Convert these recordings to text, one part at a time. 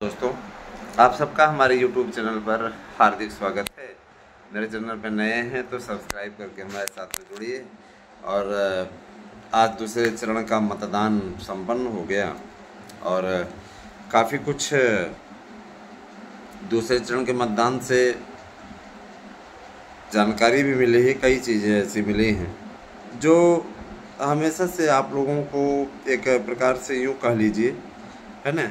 दोस्तों, आप सबका हमारे YouTube चैनल पर हार्दिक स्वागत है। मेरे चैनल पर नए हैं तो सब्सक्राइब करके हमारे साथ में जुड़िए। और आज दूसरे चरण का मतदान संपन्न हो गया और काफ़ी कुछ दूसरे चरण के मतदान से जानकारी भी मिली है। कई चीज़ें ऐसी मिली हैं जो हमेशा से आप लोगों को एक प्रकार से यूँ कह लीजिए, है ना,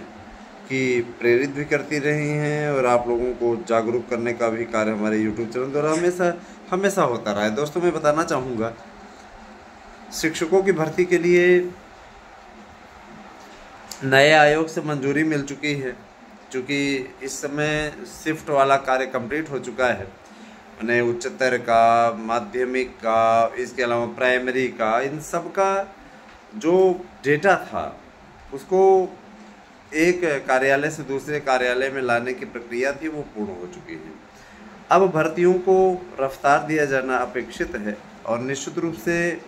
कि प्रेरित भी करती रही हैं और आप लोगों को जागरूक करने का भी कार्य हमारे YouTube चैनल द्वारा हमेशा होता रहा है। दोस्तों, मैं बताना चाहूँगा, शिक्षकों की भर्ती के लिए नए आयोग से मंजूरी मिल चुकी है, क्योंकि इस समय शिफ्ट वाला कार्य कंप्लीट हो चुका है। मैंने उच्चतर का, माध्यमिक का, इसके अलावा प्राइमरी का, इन सब का जो डेटा था उसको एक कार्यालय से दूसरे कार्यालय में लाने की प्रक्रिया थी, वो पूर्ण हो चुकी है। अब भर्तियों को रफ्तार दिया जाना अपेक्षित है। और निश्चित रूप से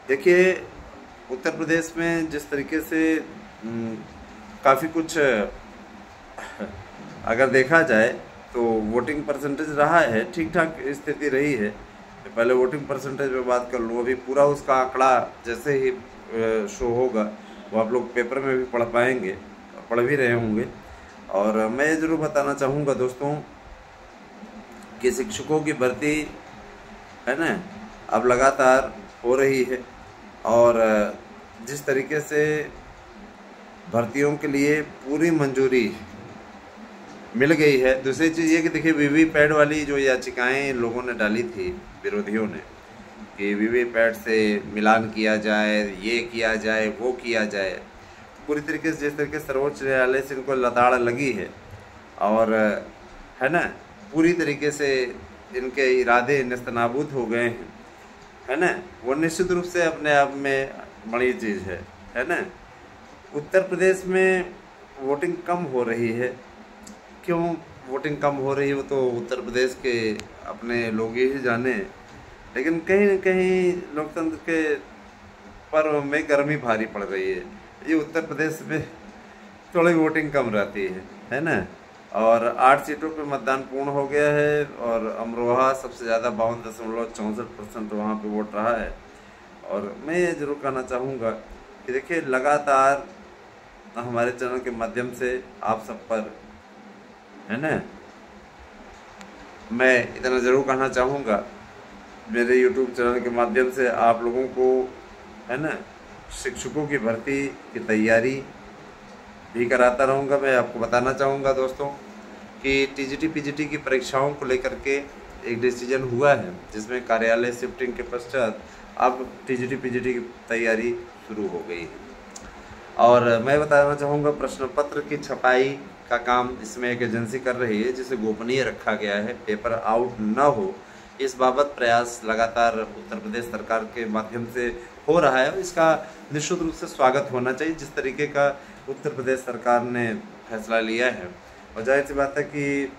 देखिए, उत्तर प्रदेश में जिस तरीके से काफ़ी कुछ अगर देखा जाए तो वोटिंग परसेंटेज रहा है, ठीक ठाक स्थिति रही है। पहले वोटिंग परसेंटेज पे बात कर लूँ, अभी पूरा उसका आंकड़ा जैसे ही शो होगा वो आप लोग पेपर में भी पढ़ पाएंगे, पढ़ भी रहे होंगे। और मैं ये ज़रूर बताना चाहूँगा दोस्तों कि शिक्षकों की भर्ती, है ना, अब लगातार हो रही है। और जिस तरीके से भर्तियों के लिए पूरी मंजूरी मिल गई है। दूसरी चीज़ ये कि देखिए, वीवीपैट वाली जो याचिकाएं लोगों ने डाली थी, विरोधियों ने, कि वीवीपैट से मिलान किया जाए, ये किया जाए, वो किया जाए, पूरी तरीके से जिस तरीके से सर्वोच्च न्यायालय से इनको लताड़ लगी है और, है ना, पूरी तरीके से इनके इरादे नेस्तनाबूद हो गए हैं, है ना, वो निश्चित रूप से अपने आप में बड़ी चीज़ है ना। उत्तर प्रदेश में वोटिंग कम हो रही है। क्यों वोटिंग कम हो रही है वो तो उत्तर प्रदेश के अपने लोग ही जाने, लेकिन कहीं न कहीं लोकतंत्र के पर्व में गर्मी भारी पड़ रही है। ये उत्तर प्रदेश में थोड़ी वोटिंग कम रहती है ना। और 8 सीटों पर मतदान पूर्ण हो गया है और अमरोहा सबसे ज़्यादा 52.64% वहाँ पे वोट रहा है। और मैं ये ज़रूर कहना चाहूँगा कि देखिए, लगातार हमारे चैनल के माध्यम से आप सब पर, है ना, मैं इतना ज़रूर कहना चाहूँगा, मेरे YouTube चैनल के माध्यम से आप लोगों को, है ना, शिक्षकों की भर्ती की तैयारी भी कराता रहूँगा। मैं आपको बताना चाहूँगा दोस्तों कि टीजीटी पीजीटी की परीक्षाओं को लेकर के एक डिसीजन हुआ है, जिसमें कार्यालय शिफ्टिंग के पश्चात अब टीजीटी पीजीटी की तैयारी शुरू हो गई है। और मैं बताना चाहूँगा, प्रश्न पत्र की छपाई का काम इसमें एक एजेंसी कर रही है, जिसे गोपनीय रखा गया है, पेपर आउट न हो, इस बाबत प्रयास लगातार उत्तर प्रदेश सरकार के माध्यम से हो रहा है। इसका निश्चित रूप से स्वागत होना चाहिए, जिस तरीके का उत्तर प्रदेश सरकार ने फैसला लिया है। और जाहिर सी बात है कि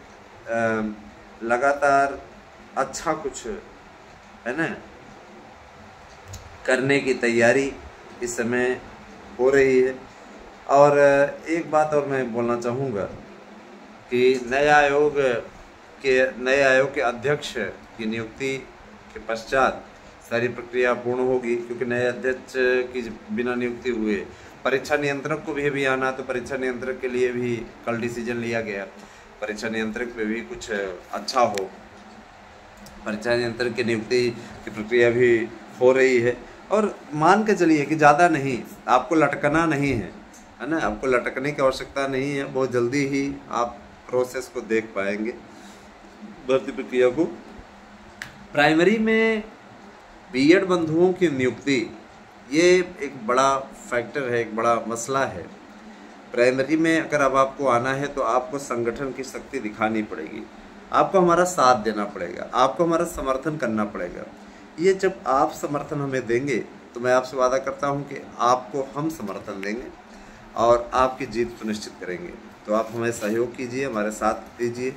लगातार अच्छा कुछ, है ना, करने की तैयारी इस समय हो रही है। और एक बात और मैं बोलना चाहूँगा कि नए आयोग के अध्यक्ष की नियुक्ति के पश्चात सारी प्रक्रिया पूर्ण होगी, क्योंकि नए अध्यक्ष की बिना नियुक्ति हुए परीक्षा नियंत्रक को भी आना, तो परीक्षा नियंत्रक के लिए भी कल डिसीजन लिया गया, परीक्षा नियंत्रक पे भी कुछ अच्छा हो। परीक्षा नियंत्रक की नियुक्ति की प्रक्रिया भी हो रही है। और मान के चलिए कि ज़्यादा नहीं, आपको लटकना नहीं है ना, आपको लटकने की आवश्यकता नहीं है। बहुत जल्दी ही आप प्रोसेस को देख पाएंगे, भर्ती प्रक्रिया को। प्राइमरी में बीएड बंधुओं की नियुक्ति, ये एक बड़ा फैक्टर है, एक बड़ा मसला है। प्राइमरी में अगर अब आपको आना है तो आपको संगठन की शक्ति दिखानी पड़ेगी, आपको हमारा साथ देना पड़ेगा, आपको हमारा समर्थन करना पड़ेगा। ये जब आप समर्थन हमें देंगे तो मैं आपसे वादा करता हूँ कि आपको हम समर्थन देंगे और आपकी जीत सुनिश्चित करेंगे। तो आप हमें सहयोग कीजिए, हमारे साथ दीजिए।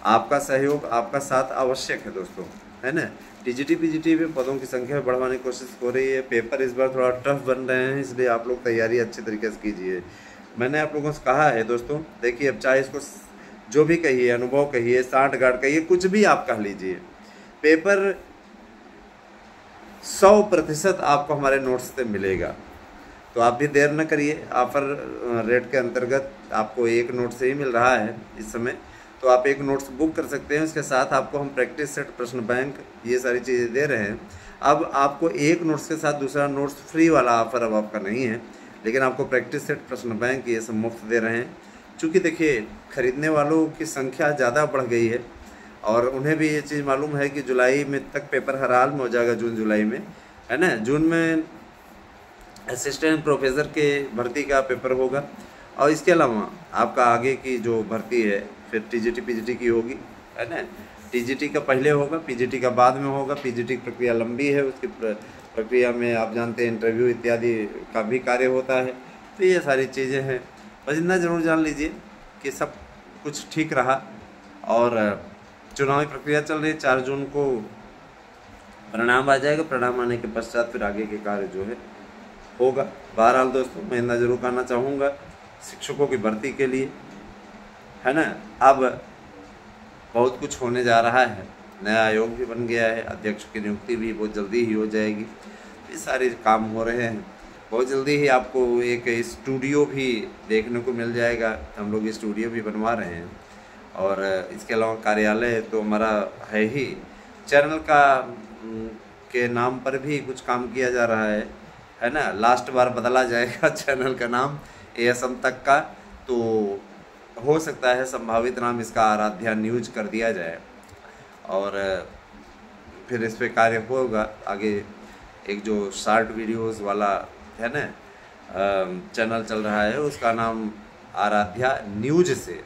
आपका सहयोग, आपका साथ आवश्यक है दोस्तों, है ना। टीजीटी पीजीटी में पदों की संख्या बढ़ाने की कोशिश हो रही है। पेपर इस बार थोड़ा टफ बन रहे हैं, इसलिए आप लोग तैयारी अच्छे तरीके से कीजिए। मैंने आप लोगों से कहा है दोस्तों, देखिए अब चाहे इसको जो भी कहिए, अनुभव कहिए, सांठगांठ कहिए, कुछ भी आप कह लीजिए, पेपर 100% आपको हमारे नोट्स से मिलेगा। तो आप भी देर न करिए, ऑफर रेट के अंतर्गत आपको एक नोट से ही मिल रहा है इस समय, तो आप एक नोट्स बुक कर सकते हैं। उसके साथ आपको हम प्रैक्टिस सेट, प्रश्न बैंक, ये सारी चीज़ें दे रहे हैं। अब आपको एक नोट्स के साथ दूसरा नोट्स फ्री वाला ऑफर अब आपका नहीं है, लेकिन आपको प्रैक्टिस सेट, प्रश्न बैंक ये सब मुफ्त दे रहे हैं। चूँकि देखिए खरीदने वालों की संख्या ज़्यादा बढ़ गई है और उन्हें भी ये चीज़ मालूम है कि जुलाई में तक पेपर हर हाल में हो जाएगा, जून जुलाई में, है ना। जून में असिस्टेंट प्रोफेसर के भर्ती का पेपर होगा और इसके अलावा आपका आगे की जो भर्ती है फिर टीजीटी पीजीटी की होगी, है ना। टीजीटी का पहले होगा, पीजीटी का बाद में होगा। पीजीटी की प्रक्रिया लंबी है, उसकी प्रक्रिया में आप जानते हैं इंटरव्यू इत्यादि का भी कार्य होता है। तो ये सारी चीज़ें हैं, बस इतना ज़रूर जान लीजिए कि सब कुछ ठीक रहा। और चुनावी प्रक्रिया चल रही है, 4 जून को परिणाम आ जाएगा। परिणाम आने के पश्चात फिर आगे के कार्य जो है होगा। बहरहाल दोस्तों, मैं इतना जरूर कहना चाहूँगा शिक्षकों की भर्ती के लिए, है ना, अब बहुत कुछ होने जा रहा है। नया आयोग भी बन गया है, अध्यक्ष की नियुक्ति भी बहुत जल्दी ही हो जाएगी। ये सारे काम हो रहे हैं। बहुत जल्दी ही आपको एक स्टूडियो भी देखने को मिल जाएगा। हम लोग स्टूडियो भी बनवा रहे हैं और इसके अलावा कार्यालय तो हमारा है ही। चैनल का के नाम पर भी कुछ काम किया जा रहा है ना। लास्ट बार बदला जाएगा चैनल का नाम ASM तक का, तो हो सकता है संभावित नाम इसका आराध्या न्यूज कर दिया जाए और फिर इस पे कार्य होगा आगे। एक जो शॉर्ट वीडियोस वाला है ना चैनल चल रहा है, उसका नाम आराध्या न्यूज से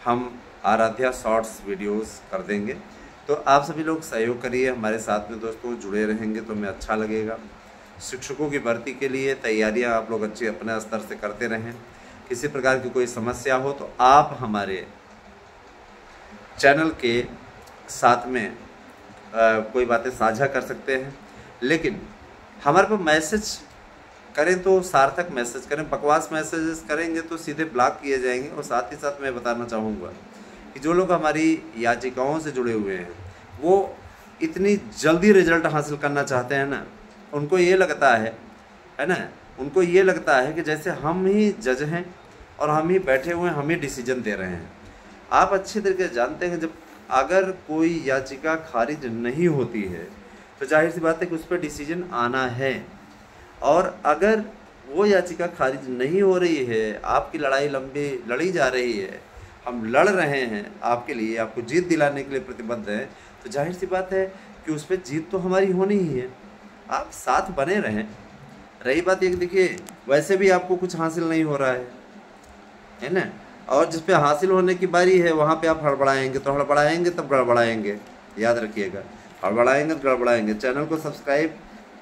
हम आराध्या शॉर्ट्स वीडियोस कर देंगे। तो आप सभी लोग सहयोग करिए हमारे साथ में दोस्तों, जुड़े रहेंगे तो हमें अच्छा लगेगा। शिक्षकों की भर्ती के लिए तैयारियां आप लोग अच्छी अपने स्तर से करते रहें। किसी प्रकार की कोई समस्या हो तो आप हमारे चैनल के साथ में कोई बातें साझा कर सकते हैं, लेकिन हमारे पर मैसेज करें तो सार्थक मैसेज करें। बकवास मैसेजेस करेंगे तो सीधे ब्लॉक किए जाएंगे। और साथ ही साथ मैं बताना चाहूँगा कि जो लोग हमारी याचिकाओं से जुड़े हुए हैं वो इतनी जल्दी रिजल्ट हासिल करना चाहते हैं ना, उनको ये लगता है ना, उनको ये लगता है कि जैसे हम ही जज हैं और हम ही बैठे हुए हैं, हम ही डिसीजन दे रहे हैं। आप अच्छी तरीके से जानते हैं जब अगर कोई याचिका खारिज नहीं होती है तो जाहिर सी बात है कि उस पर डिसीजन आना है। और अगर वो याचिका खारिज नहीं हो रही है, आपकी लड़ाई लंबी लड़ी जा रही है, हम लड़ रहे हैं आपके लिए, आपको जीत दिलाने के लिए प्रतिबद्ध हैं, तो जाहिर सी बात है कि उस पर जीत तो हमारी होनी ही है। आप साथ बने रहें। रही बात ये, देखिए वैसे भी आपको कुछ हासिल नहीं हो रहा है ना, और जिस पे हासिल होने की बारी है वहाँ पे आप हड़बड़ाएंगे तो हड़बड़ाएंगे तब गड़बड़ाएंगे, याद रखिएगा। हड़बड़ाएंगे तो गड़बड़ाएंगे। चैनल को सब्सक्राइब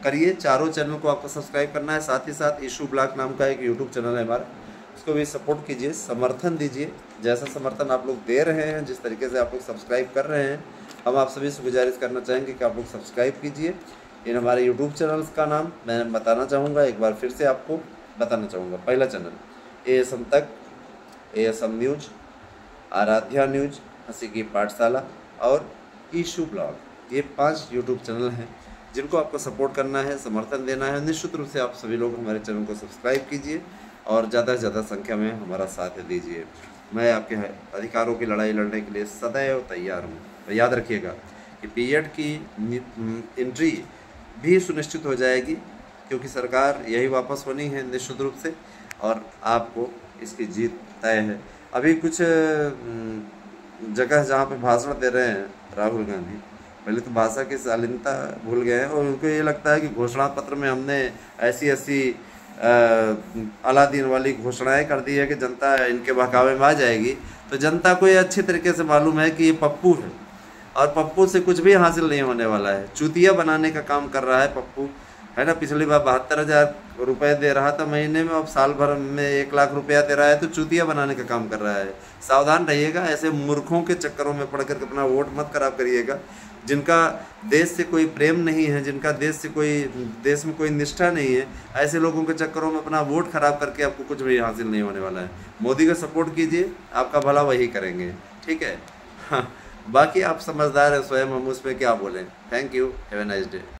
करिए, चारों चैनल को आपको सब्सक्राइब करना है। साथ ही साथ इशू ब्लॉग नाम का एक यूट्यूब चैनल है हमारा, उसको भी सपोर्ट कीजिए, समर्थन दीजिए। जैसा समर्थन आप लोग दे रहे हैं, जिस तरीके से आप लोग सब्सक्राइब कर रहे हैं, हम आप सभी से गुजारिश करना चाहेंगे कि आप लोग सब्सक्राइब कीजिए। इन हमारे यूट्यूब चैनल्स का नाम मैं बताना चाहूँगा, एक बार फिर से आपको बताना चाहूँगा। पहला चैनल ASM तक, ASM न्यूज, आराध्या न्यूज, हंसी की पाठशाला और इशू ब्लॉग, ये 5 यूट्यूब चैनल हैं जिनको आपको सपोर्ट करना है, समर्थन देना है। निश्चित रूप से आप सभी लोग हमारे चैनल को सब्सक्राइब कीजिए और ज़्यादा से ज़्यादा संख्या में हमारा साथ दीजिए। मैं आपके अधिकारों की लड़ाई लड़ने के लिए सदैव तैयार हूँ। तो याद रखिएगा कि बीएड की एंट्री भी सुनिश्चित हो जाएगी, क्योंकि सरकार यही वापस होनी है निश्चित रूप से, और आपको इसकी जीत तय है। अभी कुछ जगह जहाँ पे भाषण दे रहे हैं राहुल गांधी, पहले तो भाषा की शालीनता भूल गए हैं और उनको ये लगता है कि घोषणा पत्र में हमने ऐसी अलादीन वाली घोषणाएं कर दी है कि जनता इनके बहकावे में आ जाएगी। तो जनता को ये अच्छी तरीके से मालूम है कि ये पप्पू है और पप्पू से कुछ भी हासिल नहीं होने वाला है। चूतिया बनाने का काम कर रहा है पप्पू, है ना। पिछली बार 72,000 रुपये दे रहा था महीने में, अब साल भर में 1 लाख रुपया दे रहा है, तो चूतिया बनाने का काम कर रहा है। सावधान रहिएगा, ऐसे मूर्खों के चक्करों में पड़ करके अपना वोट मत खराब करिएगा। जिनका देश से कोई प्रेम नहीं है, जिनका देश में कोई निष्ठा नहीं है, ऐसे लोगों के चक्करों में अपना वोट खराब करके आपको कुछ भी हासिल नहीं होने वाला है। मोदी का सपोर्ट कीजिए, आपका भला वही करेंगे, ठीक है। हाँ, बाकी आप समझदार है स्वयं, हम उस पर क्या बोलें। Thank you, have a nice day.